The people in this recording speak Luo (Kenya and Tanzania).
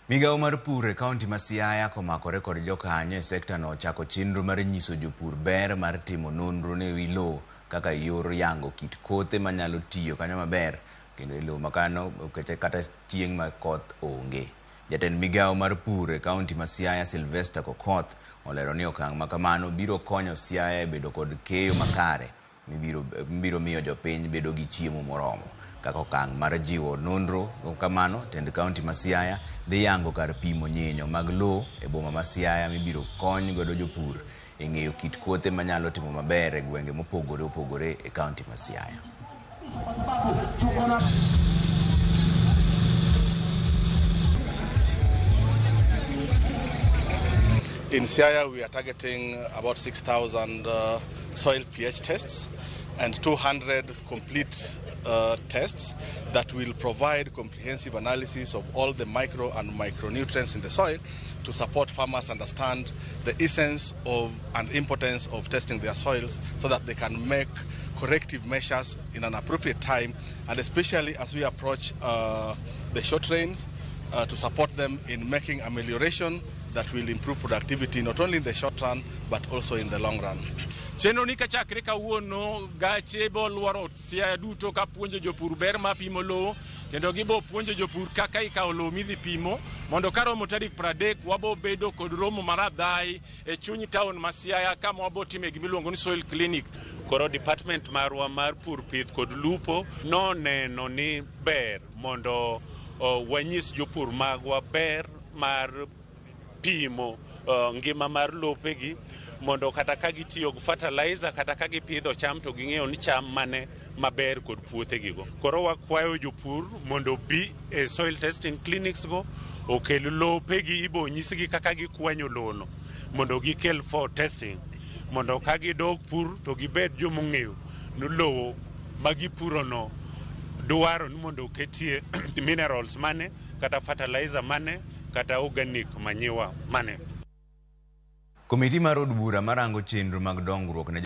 Migawo mar pur e kaunti ma Siaya komakore kod jokanyo e sekta no chako chenro mar nyiso jopur ber mar timo nonro ne wi lowo kaka yor yango kit kothe manyalo tiyo kanyo maber kendo e lowo makano kata chieng' ma koth onge. Jatend migawo mar pur e kaunti ma Siaya Sylvester Kokoth olero ni okang' makamano biro konyo Siaya bedo kod keyo makare mibiro miyo jopiny bedo gi chiemo moromo. Kaka okang' mar jiwo nonro kamano, tend kaunti ma Siaya dhi yango kar pimo nyenyo mag lowo e boma ma Siaya mibiro kony godo jopur e ng'eyo kit kothe manyalo timo maber e gwenge mopogore opogore e kaunti ma Siaya. In Siaya, we are targeting about 6,000 soil pH tests and 200 complete tests that will provide comprehensive analysis of all the micro and micronutrients in the soil to support farmers understand the essence of and importance of testing their soils so that they can make corrective measures in an appropriate time, and especially as we approach the short rains to support them in making amelioration that will improve productivity not only in the short run but also in the long run. Chenro ni kachakre kawuono gache bolwaro Siaya duto ka puonjo jopur ber ma pimo lowo kendo gibo puonjo jopur kaka ikawo lowo midhi pimo mondo karomo tarik 30 wabo bedo kod romo maradhai e chuny town ma Siaya kama wabo time gimiluongo ni soil clinic. Koro department marwa mar pur pith kod lupo no neno ni ber mondo wanyis jopur magwa ber mar pimo ngima mar lopegi mondo kata ka gitiyo gi fertilizer kata ka gipidho cham to ging'eyo ni cham mane maber kod puothegi go. Koro wakwayo jopur mondo bi e soil testing clinics go okel lopegi ibo nyisgi kaka gikwanyo lono mondo gikel for testing mondo ka gidog pur to gibed jomong'eyo ni lowo magipuro no dwaro ni mondo ketie minerals mane kata fertilizer mane kata organic manyiwa mane. Komiti mar od bura marango chenro mag dongruok ne